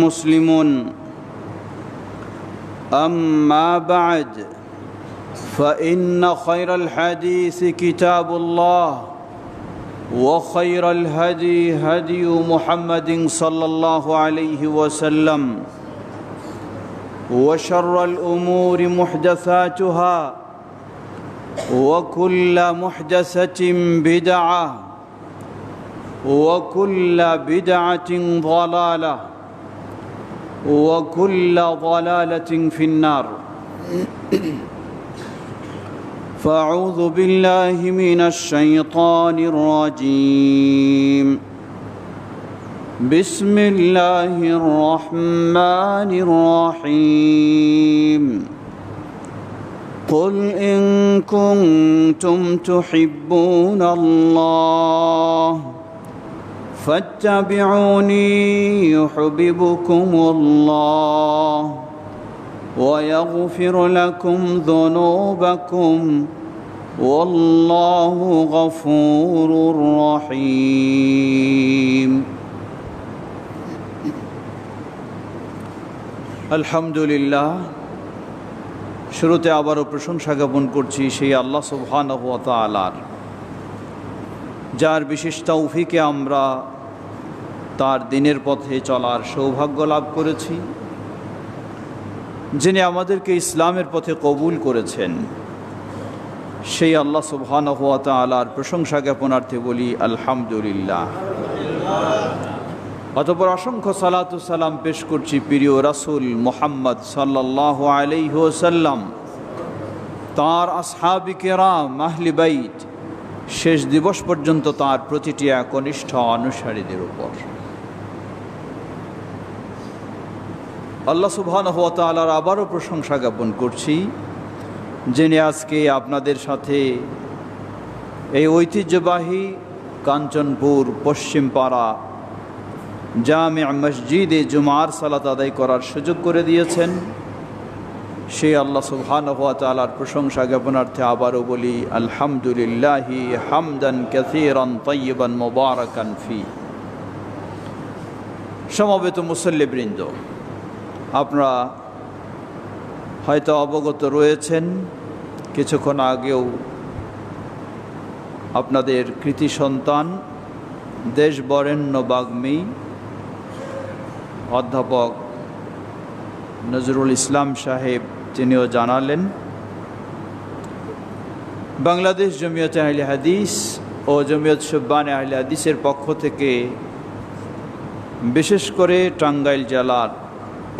مسلمون أما بعد فإن خير الحديث كتاب الله وخير الهدي هدي محمد صلى الله عليه وسلم وشر الأمور محدثاتها وكل محدثة بدعة وكل بدعة ضلالة وكل ضلالة في النار فأعوذ بالله من الشيطان الرجيم بسم الله الرحمن الرحيم قل إن كنتم تحبون الله فاتبعوني يحببكم الله ويغفر لكم ذنوبكم والله غفور رحيم الحمد لله শুরুতে আবারও প্রশংসা জ্ঞাপন করছি সেই আল্লাহ সুবহানাহু ওয়া তাআলার, যার বিশেষ তৌফিকে আমরা তার দিনের পথে চলার সৌভাগ্য লাভ করেছি, যিনি আমাদেরকে ইসলামের পথে কবুল করেছেন। সেই আল্লাহ সুবহানাহু ওয়া তাআলার প্রশংসা জ্ঞাপনার্থে বলি আলহামদুলিল্লাহ। অতঃপর অসংখ্য সালাতু সালাম পেশ করছি প্রিয় রাসূল মুহাম্মদ সাল্লাল্লাহু আলাইহি ওয়াসাল্লাম, তাঁর আসহাবে কেরাম, আহলে বাইত, শেষ দিবস পর্যন্ত তাঁর প্রতিটি একনিষ্ঠ অনুসারীদের উপর। আল্লাহ সুবহানাহু ওয়া তাআলার আবারও প্রশংসা জ্ঞাপন করছি, যিনি আজকে আপনাদের সাথে এই ঐতিহ্যবাহী কাঞ্চনপুর পশ্চিমপাড়া জামে মসজিদে জুমার সালাত আদায় করার সুযোগ করে দিয়েছেন। সেই আল্লাহ সুবহানাহু ওয়া তাআলার প্রশংসা জ্ঞাপনার্থে আবারও বলি আলহামদুলিল্লাহি হামদান কাসীরান তাইয়িবান মুবারাকান ফি। সমবেত মুসল্লিবৃন্দ, আপনারা হয়তো অবগত রয়েছেন, কিছুক্ষণ আগেও আপনাদের কৃতি সন্তান দেশ বরেণ্য বাগ্মী অধ্যাপক নজরুল ইসলাম সাহেব তিনিও জানালেন, বাংলাদেশ জমিয়তে আহলে হাদিস ও জমিয়ত শুব্বানে আহলে হাদিসের পক্ষ থেকে বিশেষ করে টাঙ্গাইল জেলার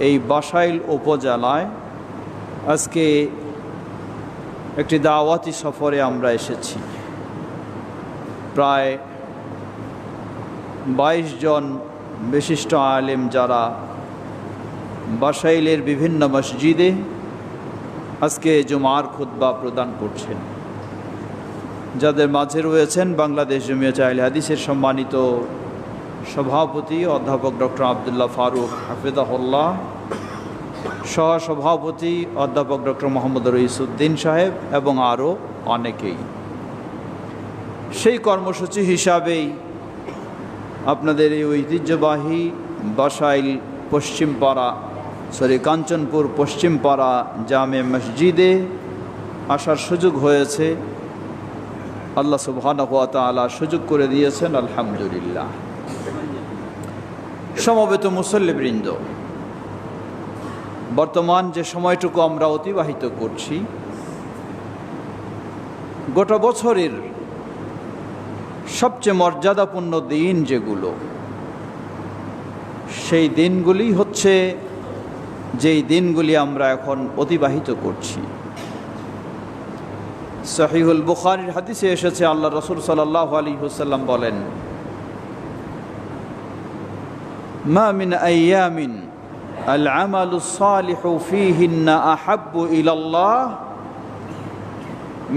এই বাসাইল উপজেলায় আজকে একটি দাওয়াতি সফরে আমরা এসেছি। প্রায় 22 জন বিশিষ্ট আলেম, যারা বাসাইলের বিভিন্ন মসজিদে আজকে জুমার খুতবা প্রদান করছেন, যাদের মাঝে রয়েছেন বাংলাদেশ জমিয়তে আহলে হাদিসের সম্মানিত সভাপতি অধ্যাপক ডক্টর আব্দুল্লাহ ফারুক হাফিজাহুল্লাহ, সহসভাপতি অধ্যাপক ডক্টর মোহাম্মদ রইসউদ্দিন সাহেব এবং আরও অনেকেই। সেই কর্মসূচি হিসাবেই আপনাদের এই ঐতিহ্যবাহী বাসাইল কাঞ্চনপুর পশ্চিমপাড়া জামে মসজিদে আসার সুযোগ হয়েছে। আল্লাহ সুবহানাহু ওয়া তাআলা সুযোগ করে দিয়েছেন, আলহামদুলিল্লাহ। সমবেত মুসল্লিবৃন্দ, বর্তমান যে সময়টুকু আমরা অতিবাহিত করছি, গোটা বছরের সবচেয়ে মর্যাদাপূর্ণ দিন যেগুলো, সেই দিনগুলি হচ্ছে যেই দিনগুলি আমরা এখন অতিবাহিত করছি। সহিহুল বুখারীর হাদিসে এসেছে, আল্লাহ রাসূল সাল্লাল্লাহু আলাইহি ওয়াসাল্লাম বলেন, মা মিন আইয়ামিন আল আমালুস সালিহু ফীহিন্না আহাব্বু ইলাল্লাহ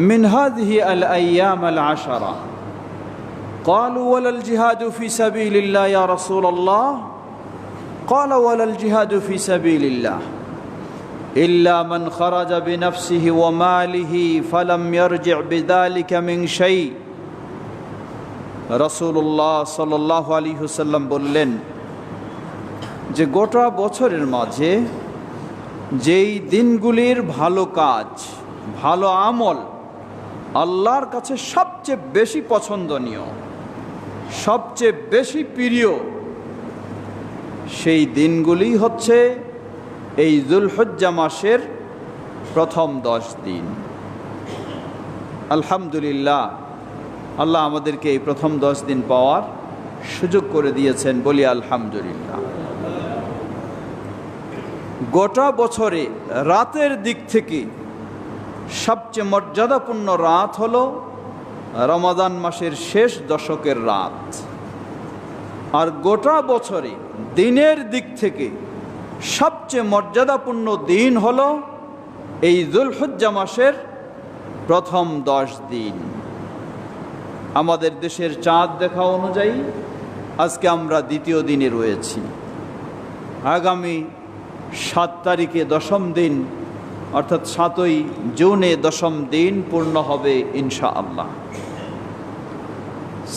মিন হাযিহি আল আইয়াম আল আশারা। قالوا ولا الجهاد في سبيل الله يا رسول الله؟ قال ولا الجهاد في سبيل الله إلا من خرج بنفسه وماله فلم يرجع بذلك من شيء। রাসূলুল্লাহ সাল্লাল্লাহু আলাইহি ওয়াসাল্লাম বললেন, যে গোটা বছরের মাঝে যেই দিনগুলির ভালো কাজ, ভালো আমল আল্লাহর কাছে সবচেয়ে বেশি পছন্দনীয়, সবচেয়ে বেশি প্রিয়, সেই দিনগুলি হচ্ছে এই যুলহজ্জা মাসের প্রথম 10 দিন। আলহামদুলিল্লাহ, আল্লাহ আমাদেরকে এই প্রথম 10 দিন পাওয়ার সুযোগ করে দিয়েছেন, বলি আলহামদুলিল্লাহ। গোটা বছরে রাতের দিক থেকে সবচেয়ে মর্যাদাপূর্ণ রাত হলো রমাদান মাসের শেষ দশকের রাত, আর গোটা বছরে দিনের দিক থেকে সবচেয়ে মর্যাদাপূর্ণ দিন হলো এই যুলহজ্জা মাসের প্রথম 10 দিন। আমাদের দেশের চাঁদ দেখা অনুযায়ী আজকে আমরা দ্বিতীয় দিনে রয়েছি। আগামী 7 তারিখে 10ম দিন, অর্থাৎ 7ই জুনে 10ম দিন পূর্ণ হবে ইনশাআল্লাহ।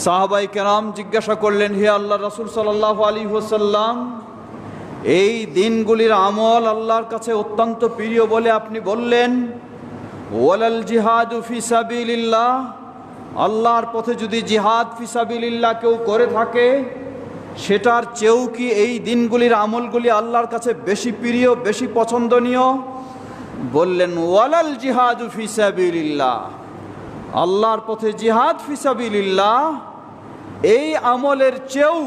সাহাবাই কেরাম জিজ্ঞাসা করলেন, হে আল্লাহ রাসূল সাল্লাল্লাহু আলাইহি ওয়াসাল্লাম, এই দিনগুলির আমল আল্লাহর কাছে অত্যন্ত প্রিয় বলে আপনি বললেন, ওয়ালাল জিহাদু ফি সাবিলিল্লাহ, আল্লাহর পথে যদি জিহাদ ফি সাবিলিল্লাহ কেউ করে থাকে সেটার চেয়েও কি এই দিনগুলির আমলগুলি আল্লাহর কাছে বেশি প্রিয়, বেশি পছন্দনীয়? বললেন, ওয়ালাল জিহাদু ফি সাবিলিল্লাহ, আল্লাহর পথে জিহাদ ফি সাবিলিল্লাহ এই আমলের চেয়েও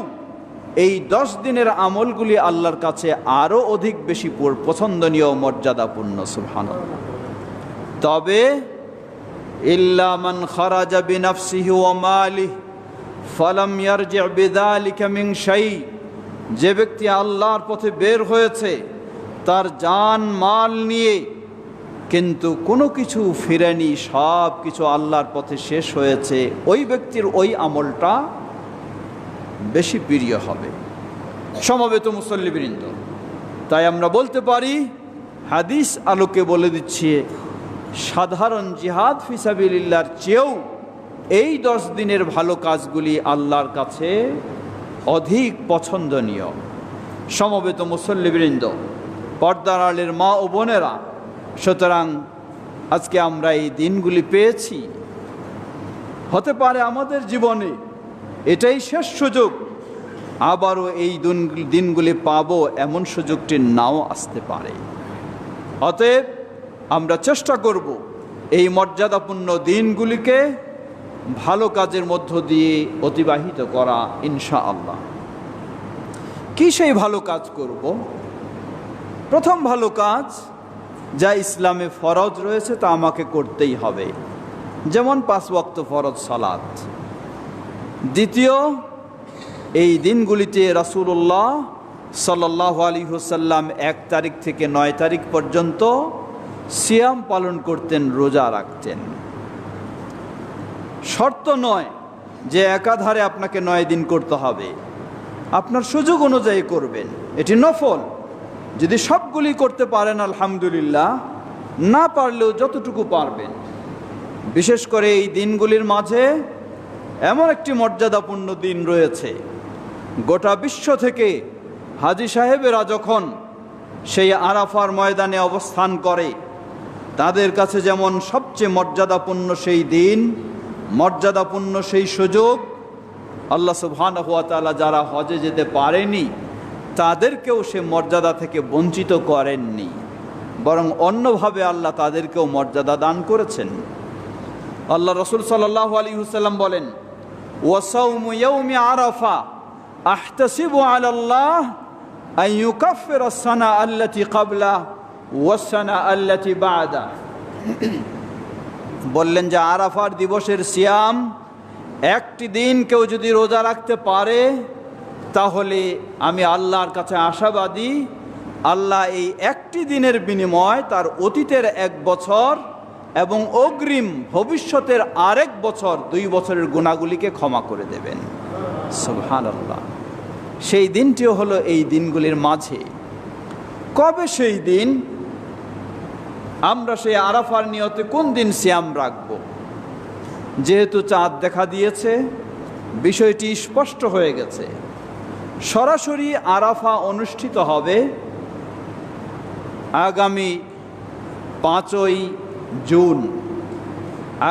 এই 10 দিনের আমলগুলি আল্লাহর কাছে আরো অধিক বেশি পছন্দনীয়, মর্যাদাপূর্ণ। সুবহানাল্লাহ। তবে ইল্লা মান খারাজা বিনাফসিহি ওয়া মালিহি ফালাম ইয়ারজি বিযালিকা মিন শাই, যে ব্যক্তি আল্লাহর পথে বের হয়েছে তার জান মাল নিয়ে, কিন্তু কোনো কিছু ফিরেনি, সব কিছু আল্লাহর পথে শেষ হয়েছে, ওই ব্যক্তির ওই আমলটা বেশি প্রিয় হবে। সমবেত মুসল্লিবৃন্দ, তাই আমরা বলতে পারি, হাদিস আলোকে বলে দিচ্ছি, সাধারণ জিহাদ ফি সাবিলিল্লাহর চেয়েও এই 10 দিনের ভালো কাজগুলি আল্লাহর কাছে অধিক পছন্দনীয়। সমবেত মুসল্লিবৃন্দ, পর্দার আড়ালের মা ও বোনেরা, সুতরাং আজকে আমরা এই দিনগুলি পেয়েছি। হতে পারে আমাদের জীবনে এটাই শেষ সুযোগ, আবারও এই দিনগুলি পাবো এমন সুযোগটি নাও আসতে পারে। অতএব আমরা চেষ্টা করব এই মর্যাদাপূর্ণ দিনগুলিকে ভালো কাজের মধ্য দিয়ে অতিবাহিত করা ইনশাআল্লাহ। কি সেই ভালো কাজ করব? প্রথম ভালো কাজ যা ইসলামে ফরজ রয়েছে তা আমাকে করতেই হবে, যেমন 5 ওয়াক্ত ফরজ সালাত। দ্বিতীয়, এই দিনগুলিতে রাসূলুল্লাহ সাল্লাল্লাহু আলাইহি ওয়াসাল্লাম 1 তারিখ থেকে 9 তারিখ পর্যন্ত সিয়াম পালন করতেন, রোজা রাখতেন। শর্ত নয় যে একাধারে আপনাকে 9 দিন করতে হবে, আপনার সুযোগ অনুযায়ী করবেন, এটি নফল। যদি সবগুলি করতে পারেন আলহামদুলিল্লাহ, না পারলেও যতটুকু পারবেন। বিশেষ করে এই দিনগুলির মাঝে এমন একটি মর্যাদাপূর্ণ দিন রয়েছে, গোটা বিশ্ব থেকে হাজী সাহেবেরা যখন সেই আরাফার ময়দানে অবস্থান করে, তাদের কাছে যেমন সবচেয়ে মর্যাদাপূর্ণ সেই দিন, মর্যাদাপূর্ণ সেই সুযোগ, আল্লাহ সুবহানাহু ওয়া তাআলা যারা হজে যেতে পারেনি তাদেরকেও সে মর্যাদা থেকে বঞ্চিত করেননি, বরং অন্যভাবে আল্লাহ তাদেরকেও মর্যাদা দান করেছেন। আল্লাহ রাসূল সাল্লাল্লাহু আলাইহি ওয়াসাল্লাম বলেন, ওয়াসাউমু ইয়াউমি আরাফা আহতাসিবু আলাল্লাহ আন ইউকাফিরা আস-সানা আল্লাতী ক্বাবলা ওয়াস-সানা আল্লাতী বা'দা। বললেন যে আরাফার দিবসের সিয়াম, একটি দিন কেউ যদি রোজা রাখতে পারে তাহলে আমি আল্লাহর কাছে আশাবাদী, আল্লাহ এই একটি দিনের বিনিময় তার অতীতের 1 বছর এবং অগ্রিম ভবিষ্যতের আরেক বছর, 2 বছরের গুনাহগুলিকে ক্ষমা করে দেবেন। সুবহানাল্লাহ। সেই দিনটিও হলো এই দিনগুলির মাঝে। কবে সেই দিন? আমরা সেই আরাফার নিয়তে কোন দিন সিয়াম রাখব? যেহেতু চাঁদ দেখা দিয়েছে, বিষয়টি স্পষ্ট হয়ে গেছে। সরাসরি আরাফা অনুষ্ঠিত হবে আগামী 5ই জুন।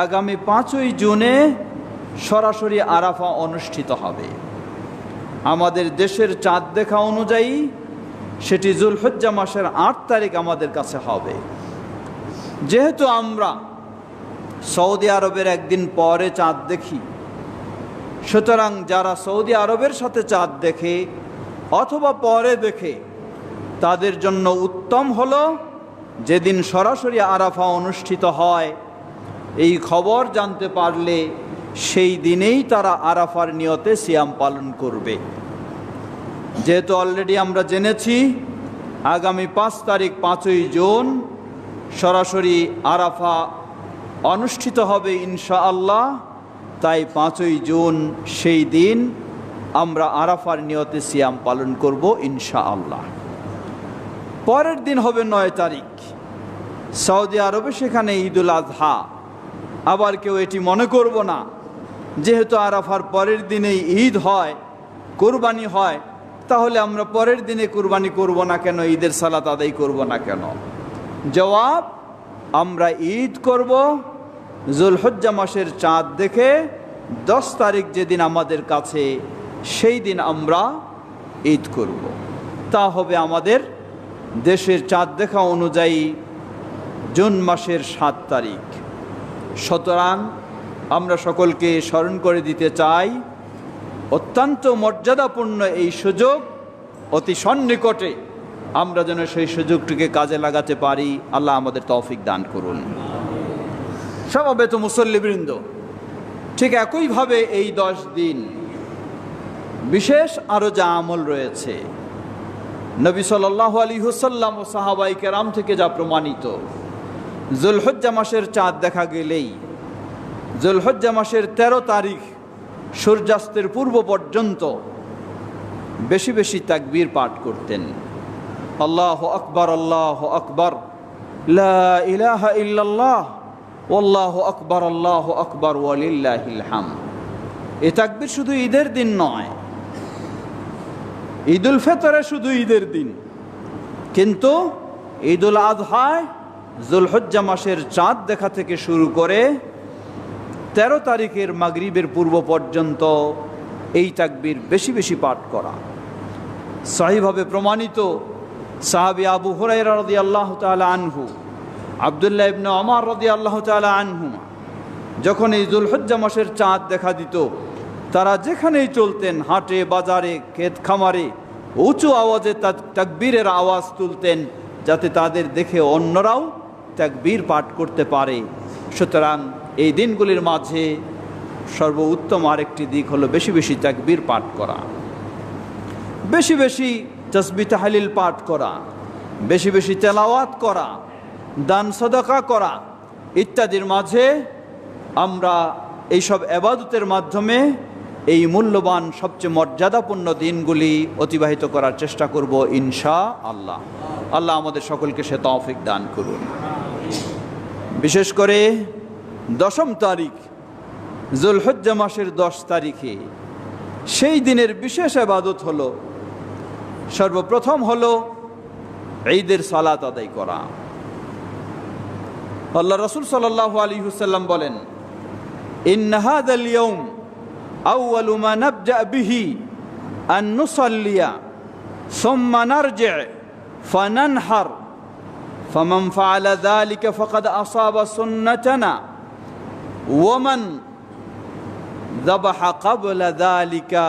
আগামী 5ই জুনে সরাসরি আরাফা অনুষ্ঠিত হবে। আমাদের দেশের চাঁদ দেখা অনুযায়ী সেটি যুলহজ্জা মাসের 8 তারিখ আমাদের কাছে হবে। যেহেতু আমরা সৌদি আরবের একদিন পরে চাঁদ দেখি, সুতরাং যারা সৌদি আরবের সাথে চাঁদ দেখে অথবা পরে দেখে তাদের জন্য উত্তম হলো যেদিন সরাসরি আরাফা অনুষ্ঠিত হয় এই খবর জানতে পারলে সেই দিনেই তারা আরাফার নিয়তে সিয়াম পালন করবে। যেহেতু অলরেডি আমরা জেনেছি আগামী 5 তারিখ 5ই জুন সরাসরি আরাফা অনুষ্ঠিত হবে ইনশাআল্লাহ, তাই 5ই জুন সেই দিন আমরা আরাফার নিয়তে সিয়াম পালন করব ইনশাআল্লাহ। পরের দিন হবে 9 তারিখ, সৌদি আরবে সেখানে ঈদুল আজহা। আবার কেউ এটি মনে করব না যেহেতু আরাফার পরের দিনেই ঈদ হয়, কুরবানি হয়, তাহলে আমরা পরের দিনে কুরবানি করব না কেন, ঈদের সালাত আদায় করব না কেন? জবাব, আমরা ঈদ করব যুলহজ্জা মাসের চাঁদ দেখে 10 তারিখ যেদিন আমাদের কাছে, সেই দিন আমরা ঈদ করব। তা হবে আমাদের দেশের চাঁদ দেখা অনুযায়ী জুন মাসের 7 তারিখ। সুতরাং আমরা সকলকে স্মরণ করে দিতে চাই অত্যন্ত মর্যাদাপূর্ণ এই সুযোগ অতি সন্নিকটে, আমরা যেন সেই সুযোগটিকে কাজে লাগাতে পারি। আল্লাহ আমাদের তৌফিক দান করুন। সমবেত মুসল্লিবৃন্দ, ঠিক একইভাবে এই 10 দিন বিশেষ আরও যা আমল রয়েছে নবী সাল্লাল্লাহু আলাইহি ওয়াসাল্লাম ও সাহাবায়ে কেরাম থেকে যা প্রমাণিত, যুলহজ্জা মাসের চাঁদ দেখা গেলেই যুলহজ্জা মাসের 13 তারিখ সূর্যাস্তের পূর্ব পর্যন্ত বেশি বেশি তাকবীর পাঠ করতেন। আল্লাহু আকবার, আল্লাহু আকবার, লা ইলাহা ইল্লাল্লাহ, আল্লাহু আকবার, আল্লাহু আকবার, ওয়ালিল্লাহিল হামদ। এই তাকবীর শুধু ঈদের দিন নয়, ঈদুল ফিতরে শুধু ঈদের দিন, কিন্তু ঈদুল আজহায় যুলহজ্জা মাসের চাঁদ দেখা থেকে শুরু করে 13 তারিখের মাগরিবের পূর্ব পর্যন্ত এই তাকবীর বেশি বেশি পাঠ করা। সহিভাবে প্রমাণিত সাহাবী আবু হুরায়রা রাদিয়াল্লাহু তাআলা আনহু, আব্দুল্লাহ ইবনে ওমর রাদিয়াল্লাহু তাআলা আনহুমা যখন এই যুলহজ্জা মাসের চাঁদ দেখা দিত, তারা যেখানেই চলতেন, হাটে বাজারে ক্ষেত খামারে, উঁচু আওয়াজে তাকবীরের আওয়াজ তুলতেন যাতে তাদের দেখে অন্যরাও তাকবীর পাঠ করতে পারে। সুতরাং এই দিনগুলির মাঝে সর্বোত্তম আরেকটি দিক হলো বেশি বেশি তাকবীর পাঠ করা, বেশি বেশি তাসবিহ তাহলিল পাঠ করা, বেশি বেশি তেলাওয়াত করা, দান সাদাকা করা ইত্যাদির মাঝে আমরা এইসব ইবাদতের মাধ্যমে এই মূল্যবান সবচেয়ে মর্যাদাপূর্ণ দিনগুলি অতিবাহিত করার চেষ্টা করব ইনশাআল্লাহ। আল্লাহ আমাদের সকলকে সে তৌফিক দান করুন। বিশেষ করে 10ম তারিখ যুলহজ্জা মাসের 10 তারিখে সেই দিনের বিশেষ ইবাদত হলো, সর্বপ্রথম হলো ঈদের সালাত আদায় করা। আল্লাহ রাসূল সাল্লাল্লাহু আলাইহি ওয়াসাল্লাম বলেন, ইন্না হাযাল ইয়াওম আউয়ালু মা নাবদা বিহি আন নুসাল্লিয়া সুম্মা নারজি' ফানানহার ফামান ফাআলা যালিকা ফাকাদ আসাবা সুন্নাতানা ওয়া মান যাবাহা ক্বাবলা যালিকা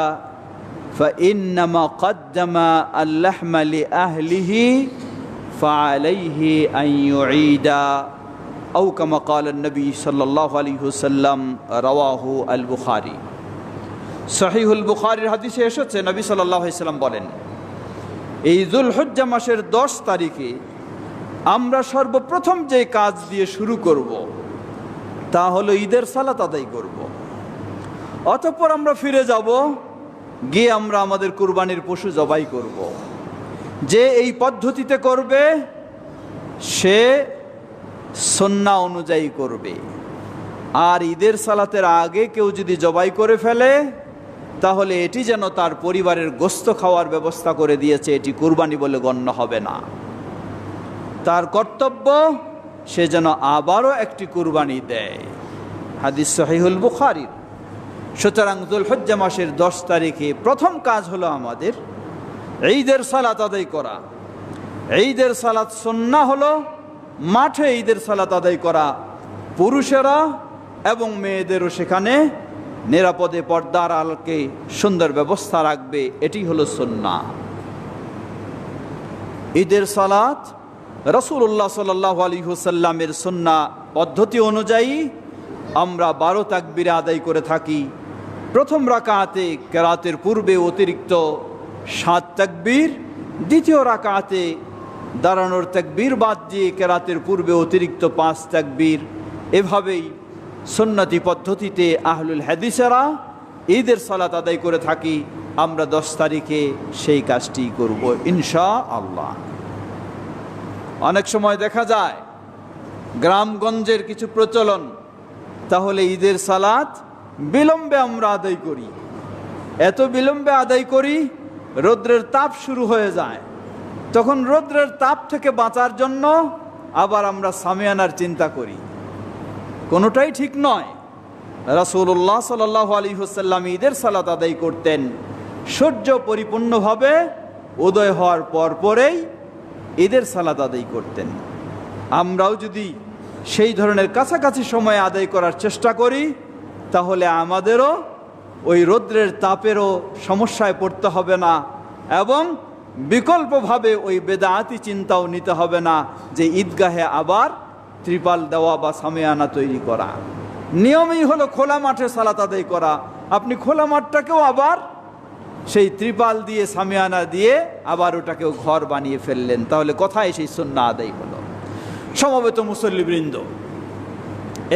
فإنما قدم اللحم لأهله فعليه أن يعيد أو كما قال النبي صلى الله عليه وسلم رواه البخاري। সহিহুল বুখারীর হাদিসে এসেছে নবী সাল্লাল্লাহু আলাইহি ওয়াসাল্লাম বলেন, এই যুলহজ্জা মাসের 10 তারিখে আমরা সর্বপ্রথম যে কাজ দিয়ে শুরু করব তা হলো ঈদের সালাত আদায় করব। অতঃপর আমরা ফিরে যাব, গিয়ে আমরা আমাদের কুরবানির পশু জবাই করব। যে এই পদ্ধতিতে করবে সে সুন্নাহ অনুযায়ী করবে। আর ঈদের সালাতের আগে কেউ যদি জবাই করে ফেলে তাহলে এটি যেন তার পরিবারের গোশত খাওয়ার ব্যবস্থা করে দিয়েছে, এটি কুরবানি বলে গণ্য হবে না। তার কর্তব্য সে যেন আবারও একটি কুরবানি দেয়। হাদিস সহিহুল বুখারীর। সুতরাং যুলহজ্জা মাসের 10 তারিখে প্রথম কাজ হলো আমাদের ঈদের সালাত আদায় করা। ঈদের সালাত সুন্নাহ হলো মাঠে ঈদের সালাত আদায় করা, পুরুষেরা এবং মেয়েদেরও সেখানে নিরাপদে পর্দার আলোকে সুন্দর ব্যবস্থা রাখবে, এটি হলো সুন্নাহ। ঈদের সালাত রাসূলুল্লাহ সাল্লাল্লাহু আলাইহি ওয়াসাল্লামের সুন্নাহ পদ্ধতি অনুযায়ী আমরা 12 তাকবীরে আদায় করে থাকি। প্রথম রাকাতে কেরাতের পূর্বে অতিরিক্ত 7 তাকবীর, দ্বিতীয় রাকাতে দাঁড়ানোর তাকবীর বাদ দিয়ে কেরাতের পূর্বে অতিরিক্ত 5 তাকবীর। এভাবেই সুন্নতি পদ্ধতিতে আহলুল হাদিসেরা ঈদের সালাত আদায় করে থাকি। আমরা 10 তারিখে সেই কাজটি করব ইনশাআল্লাহ। অনেক সময় দেখা যায় গ্রামগঞ্জের কিছু প্রচলন, তাহলে ঈদের সালাত বিলম্বে আমরা আদায় করি। এত বিলম্বে আদায় করি, রৌদ্রের তাপ শুরু হয়ে যায়। তখন রৌদ্রের তাপ থেকে বাঁচার জন্য আবার আমরা সামিয়ানার চিন্তা করি, কোনোটাই ঠিক নয়। রাসূলুল্লাহ সাল্লাল্লাহু আলাইহি ওয়াসাল্লাম ঈদের সালাত আদায় করতেন সূর্য পরিপূর্ণভাবে উদয় হওয়ার পরেই ঈদের সালাত আদায় করতেন। আমরাও যদি সেই ধরনের কাছাকাছি সময়ে আদায় করার চেষ্টা করি, তাহলে আমাদেরও ওই রৌদ্রের তাপেরও সমস্যায় পড়তে হবে না, এবং বিকল্পভাবে ওই বেদাতি চিন্তাও নিতে হবে না যে ঈদগাহে আবার ত্রিপাল দেওয়া বা সামিয়ানা তৈরি করা। নিয়মই হলো খোলা মাঠে সালাত আদায় করা। আপনি খোলা মাঠটাকেও আবার সেই ত্রিপাল দিয়ে সামিয়ানা দিয়ে আবার ওটাকেও ঘর বানিয়ে ফেললেন, তাহলে কোথায় সেই সুন্নাহ আদায় হলো? সমবেত মুসল্লিবৃন্দ,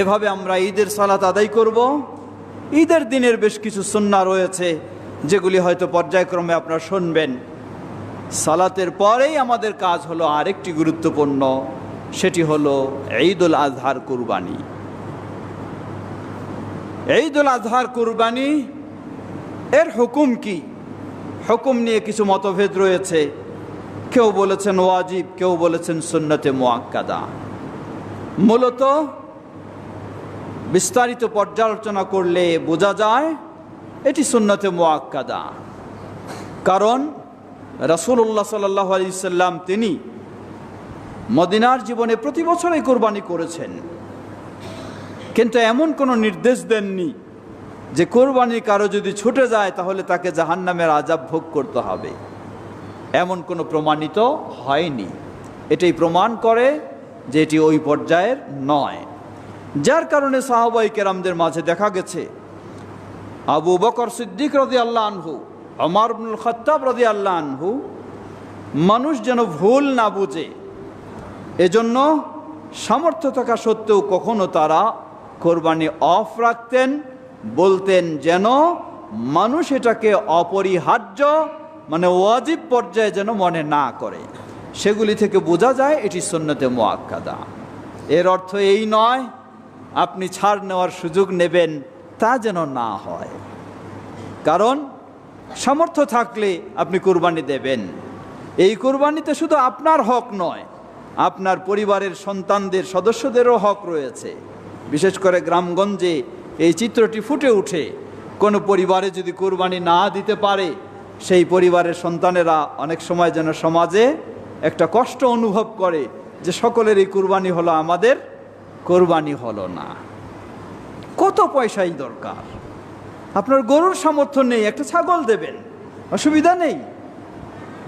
এভাবে আমরা ঈদের সালাত আদায় করব। ঈদের দিনের বেশ কিছু সুন্নাহ রয়েছে যেগুলি হয়তো পর্যায়ক্রমে আপনারা শুনবেন। সালাতের পরেই আমাদের কাজ হলো আরেকটি গুরুত্বপূর্ণ, সেটি হলো ঈদুল আজহার কুরবানি। ঈদুল আজহার কুরবানি এর হুকুম কি? হুকুম নিয়ে কিছু মতভেদ রয়েছে। কেউ বলেছেন ওয়াজিব, কেউ বলেছেন সুন্নতে মুআক্কাদা। মূলত বিস্তারিত পর্যালোচনা করলে বোঝা যায় এটি সুন্নতে মুআক্কাদা। কারণ রাসূলুল্লাহ সাল্লাল্লাহু আলাইহি ওয়াসাল্লাম তিনি মদিনার জীবনে প্রতি বছরই কোরবানি করেছেন, কিন্তু এমন কোনো নির্দেশ দেননি যে কোরবানি কারো যদি ছুটে যায় তাহলে তাকে জাহান্নামের আযাব ভোগ করতে হবে। এমন কোনো প্রমাণিত হয়নি। এটাই প্রমাণ করে যে এটি ওই পর্যায়ের নয়। যার কারণে সাহাবায়ে কেরামদের মাঝে দেখা গেছে আবু বকর সিদ্দিক রাদিয়াল্লাহু আনহু, ওমর ইবনুল খাত্তাব রাদিয়াল্লাহু আনহু মানুষ যেন ভুল না বুঝে এজন্য সামর্থ্য থাকা সত্ত্বেও কখনো তারা কোরবানি অফ রাখতেন, বলতেন যেন মানুষ এটাকে অপরিহার্য মানে ওয়াজিব পর্যায়ে যেন মনে না করে। সেগুলি থেকে বোঝা যায় এটি সুন্নতে মুআক্কাদা। এর অর্থ এই নয় আপনি ছাড় নেওয়ার সুযোগ নেবেন, তা যেন না হয়। কারণ সামর্থ্য থাকলে আপনি কুরবানি দেবেন। এই কুরবানিতে শুধু আপনার হক নয়, আপনার পরিবারের সন্তানদের সদস্যদেরও হক রয়েছে। বিশেষ করে গ্রামগঞ্জে এই চিত্রটি ফুটে ওঠে। কোনো পরিবারে যদি কুরবানি না দিতে পারে, সেই পরিবারের সন্তানেরা অনেক সময় যেন সমাজে একটা কষ্ট অনুভব করে যে সকলেরই কুরবানি হলো, আমাদের কুরবানি হলো না। কত পয়সাই দরকার, আপনার গরুর সামর্থ্য নেই, একটা ছাগল দেবেন, অসুবিধা নেই,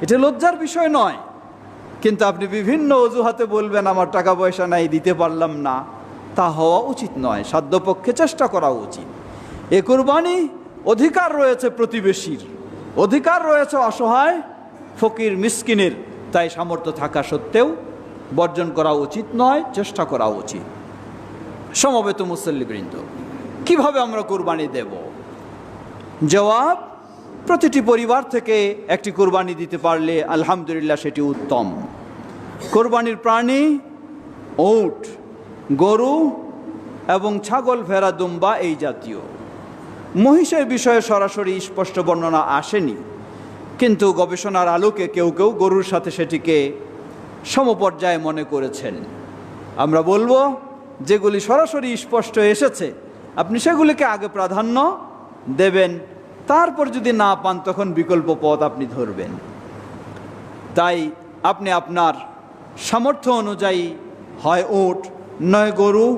এটা লজ্জার বিষয় নয়। কিন্তু আপনি বিভিন্ন অজুহাতে বলবেন আমার টাকা পয়সা নাই, দিতে পারলাম না, তা হওয়া উচিত নয়। সাধ্যপক্ষে চেষ্টা করা উচিত। এ কুরবানি অধিকার রয়েছে প্রতিবেশীর, অধিকার রয়েছে অসহায় ফকির মিসকিনের, তাই সামর্থ্য থাকা সত্ত্বেও বর্জন করা উচিত নয়, চেষ্টা করা উচিত। সমবেত মুসল্লিবৃন্দ, কিভাবে আমরা কুরবানি দেব? জবাব, প্রতিটি পরিবার থেকে একটি কুরবানি দিতে পারলে আলহামদুলিল্লাহ সেটি উত্তম। কুরবানির প্রাণী উট, গরু এবং ছাগল, ভেড়া, দুম্বা এই জাতীয়। মহিষের বিষয়ে সরাসরি স্পষ্ট বর্ণনা আসেনি, কিন্তু গবেষণার আলোকে কেউ কেউ গরুর সাথে সেটিকে সমপর্যায়ে মনে করেছেন। আমরা বলবো যেগুলি সরাসরি স্পষ্ট এসেছে আপনি সেগুলিকে আগে প্রাধান্য দেবেন, তারপর যদি না পান তখন বিকল্প পথ আপনি ধরবেন। তাই আপনি আপনার সামর্থ্য অনুযায়ী হয় উট, নয় গরু,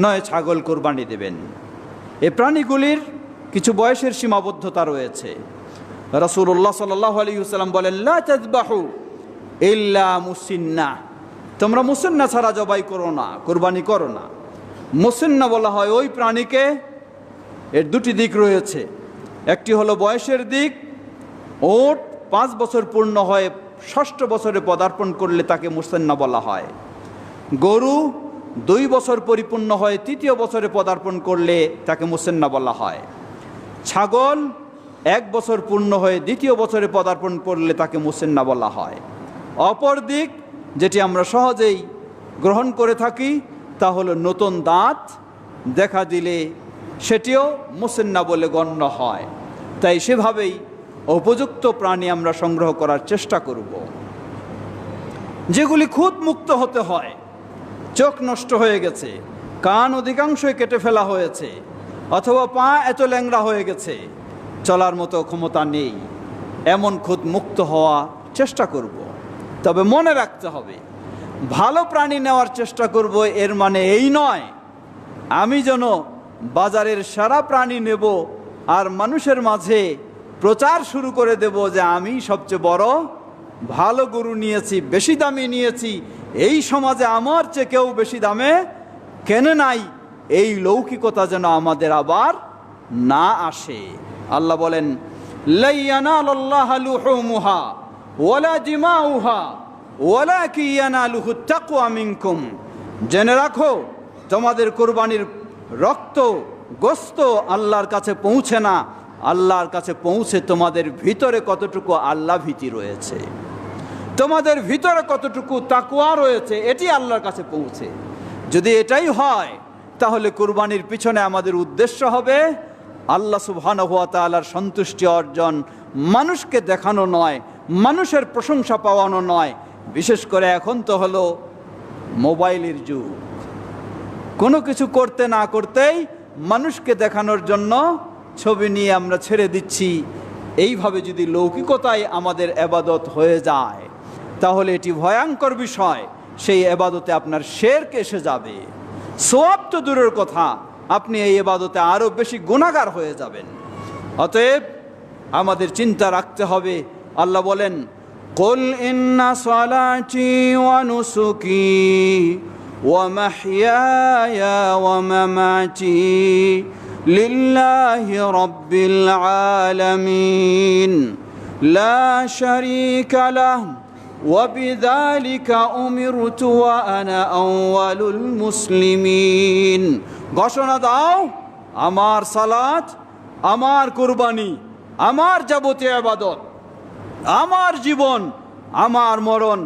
নয় ছাগল কোরবানি দেবেন। এই প্রাণীগুলির কিছু বয়সের সীমাবদ্ধতা রয়েছে। রাসূলুল্লাহ সাল্লাল্লাহু আলাইহি ওয়াসাল্লাম বলেন, লা তাযবাহু ইল্লা মুসিন্না, তোমরা মুসিন্না ছাড়া জবাই করো না, কোরবানি করো না। মুসিন্না বলা হয় ওই প্রাণীকে, এর দুটি দিক রয়েছে, একটি হলো বয়সের দিক। ওট 5 বছর পূর্ণ হয়ে 6ষ্ঠ বছরে পদার্পণ করলে তাকে মুসিন্না বলা হয়। গরু 2 বছর পরিপূর্ণ হয়ে 3য় বছরে পদার্পণ করলে তাকে মুসিন্না বলা হয়। ছাগল 1 বছর পূর্ণ হয়ে 2য় বছরে পদার্পণ করলে তাকে মুসিন্না বলা হয়। অপর দিক যেটি আমরা সহজেই গ্রহণ করে থাকি তা হলো নতুন দাঁত দেখা দিলে সেটিও মুসিন্না বলে গণ্য হয়। তাই সেভাবেই উপযুক্ত প্রাণী আমরা সংগ্রহ করার চেষ্টা করব। যেগুলি খুদ মুক্ত হতে হয়, চোখ নষ্ট হয়ে গেছে, কান অধিকাংশই কেটে ফেলা হয়েছে, অথবা পা এত ল্যাংড়া হয়ে গেছে চলার মতো ক্ষমতা নেই, এমন খুদ মুক্ত হওয়া চেষ্টা করব। তবে মনে রাখতে হবে, ভালো প্রাণী নেওয়ার চেষ্টা করব এর মানে এই নয় আমি যেন বাজারের সারা প্রাণী নেব আর মানুষের মাঝে প্রচার শুরু করে দেব যে আমি সবচেয়ে বড় ভালো গরু নিয়েছি, বেশি দামে নিয়েছি, এই সমাজে আমার চেয়ে কেউ বেশি দামে কেনে নাই। এই লৌকিকতা যেন আমাদের আবার না আসে। আল্লাহ বলেন, লা ইয়ানালুল্লাহু লুহুমুহা ওয়ালা দিমাউহা ওয়ালাকিন ইয়ানালুহু তাকওয়া মিনকুম, জেনে রাখো তোমাদের কুরবানির রক্ত গোশত আল্লাহর কাছে পৌঁছে না, আল্লাহর কাছে পৌঁছে তোমাদের ভিতরে কতটুকু আল্লাহ ভীতি রয়েছে, তোমাদের ভিতরে কতটুকু তাকওয়া রয়েছে, এটি আল্লাহর কাছে পৌঁছে। যদি এটাই হয় তাহলে কুরবানির পিছনে আমাদের উদ্দেশ্য হবে আল্লাহ সুবহানাহু ওয়া তাআলার সন্তুষ্টি অর্জন, মানুষকে দেখানো নয়, মানুষের প্রশংসা পাওয়ানো নয়। বিশেষ করে এখন তো হলো মোবাইলের যুগ, কোনো কিছু করতে না করতেই মানুষকে দেখানোর জন্য ছবি নিয়ে আমরা ছেড়ে দিচ্ছি। এইভাবে যদি লৌকিকতায় আমাদের ইবাদত হয়ে যায় তাহলে এটি ভয়ঙ্কর বিষয়, সেই ইবাদতে আপনার শিরক এসে যাবে। সওয়াব তো দূরের কথা, আপনি এই ইবাদতে আরও বেশি গুনাহগার হয়ে যাবেন। অতএব আমাদের চিন্তা রাখতে হবে। আল্লাহ বলেন, কুল ইন্না সালাতি ওয়া নুসুকি ওয়া মাহইয়ায়া ওয়া মামাতি লিল্লাহি রাব্বিল আলামিন লা শারীকা লাহু ওয়া বিযালিকা উমিরতু ওয়া আনা আউয়ালুল মুসলিমিন। ঘোষণা দাও, আমার সালাত, আমার কুরবানি, আমার যাবতীয় ইবাদত, আমার জীবন, আমার মরণ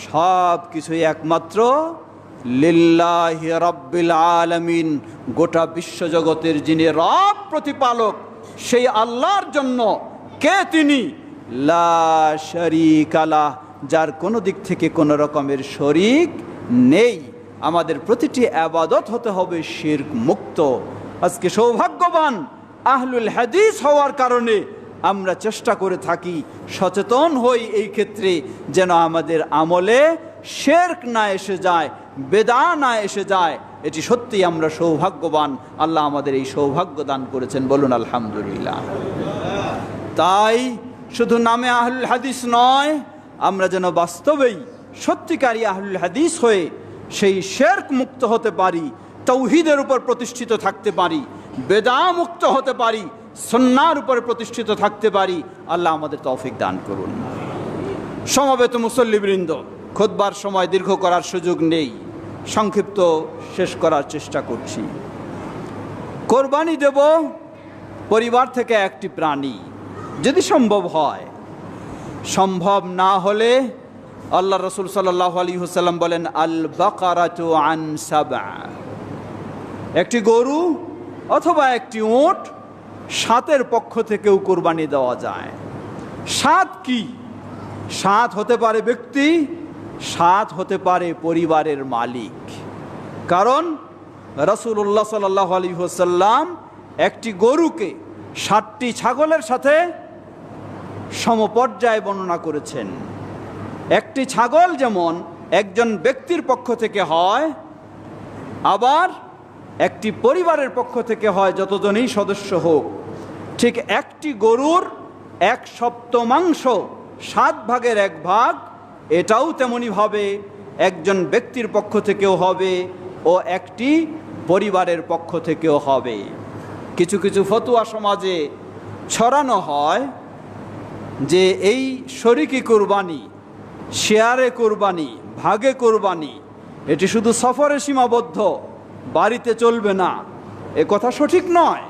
সব কিছুই একমাত্র লিল্লাহি রাব্বিল আলামিন, গোটা বিশ্বজগতের যিনি রব প্রতিপালক সেই আল্লাহর জন্য। কে তিনি? লা শারীকা লাহ, যার কোনো দিক থেকে কোনো রকমের শরীক নেই। আমাদের প্রতিটি ইবাদত হতে হবে শিরক মুক্ত। আজকে সৌভাগ্যবান আহলুল হাদিস হওয়ার কারণে আমরা চেষ্টা করে থাকি, সচেতন হই এই ক্ষেত্রে যেন আমাদের আমলে শিরক না এসে যায়, বেদা না এসে যায়। এটি সত্যিই আমরা সৌভাগ্যবান, আল্লাহ আমাদের এই সৌভাগ্য দান করেছেন, বলুন আলহামদুলিল্লাহ। তাই শুধু নামে আহলুল হাদিস নয়, আমরা যেন বাস্তবেই সত্যিকারী আহলুল হাদিস হয়ে সেই শিরক মুক্ত হতে পারি, তাওহীদের উপর প্রতিষ্ঠিত থাকতে পারি, বেদা মুক্ত হতে পারি, সুন্নাহর উপরে প্রতিষ্ঠিত থাকতে পারি। আল্লাহ আমাদের তৌফিক দান করুন। সমবেত মুসল্লিবৃন্দ, খুতবার সময় দীর্ঘ করার সুযোগ নেই, সংক্ষিপ্ত শেষ করার চেষ্টা করছি। কোরবানি দেব পরিবার থেকে একটি প্রাণী, যদি সম্ভব হয়। সম্ভব না হলে আল্লাহ রাসূল সাল্লাল্লাহু আলাইহি ওয়াসাল্লাম বলেন, আল বাকারাতু আন সাবআ, একটি গরু অথবা একটি উট সাতের পক্ষ থেকেও কোরবানি দেওয়া যায়। সাত কি? সাত হতে পারে ব্যক্তি, সাত হতে পারে পরিবারের মালিক। কারণ রাসূলুল্লাহ সাল্লাল্লাহু আলাইহি ওয়াসাল্লাম একটি গরুকে 7টি ছাগলের সাথে সমপর্যায়ে বর্ণনা করেছেন। একটি ছাগল যেমন একজন ব্যক্তির পক্ষ থেকে হয়, আবার একটি পরিবারের পক্ষ থেকে হয়, যতজনই সদস্য হোক। ঠিক একটি গরুর 1/7 7 ভাগের 1 ভাগ, এটাও তেমনিভাবে একজন ব্যক্তির পক্ষ থেকেও হবে ও একটি পরিবারের পক্ষ থেকেও হবে। কিছু কিছু ফতোয়া সমাজে ছড়ানো হয় যে এই শরিকি কুরবানি, শেয়ারে কুরবানি, ভাগে কুরবানি, এটি শুধু সফরে সীমাবদ্ধ, বাড়িতে চলবে না। এ কথা সঠিক নয়।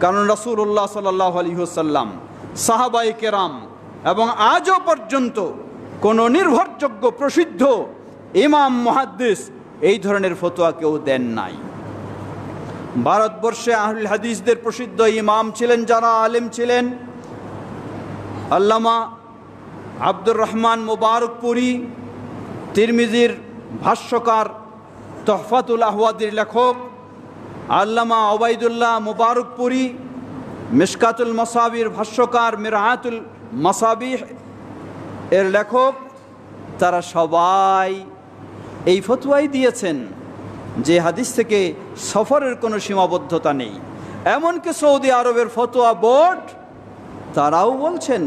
কারণ রাসূলুল্লাহ সাল্লাল্লাহু আলাইহি ওয়াসাল্লাম, সাহাবায়ে কেরাম এবং আজও পর্যন্ত কোনো নির্ভরযোগ্য প্রসিদ্ধ ইমাম মুহাদ্দিস এই ধরনের ফতোয়া কেউ দেন নাই। ভারতবর্ষে আহলুল হাদিসদের প্রসিদ্ধ ইমাম ছিলেন, যারা আলেম ছিলেন, আল্লামা আব্দুর রহমান মুবারকপুরী, তিরমিজির ভাষ্যকার, তুহফাতুল আহওয়াদির লেখক আল্লামা ওবায়দুল্লাহ মুবারকপুরী, মিশকাতুল মাসাবির ভাষ্যকার, মিরআতুল মাসাবিহ এর লেখক, তারা সবাই এই ফতোয়াই দিয়েছেন যে হাদিস থেকে সফরের কোনো সীমাবদ্ধতা নেই। এমনকি সৌদি আরবের ফতোয়া বোর্ড তারাও বলছেন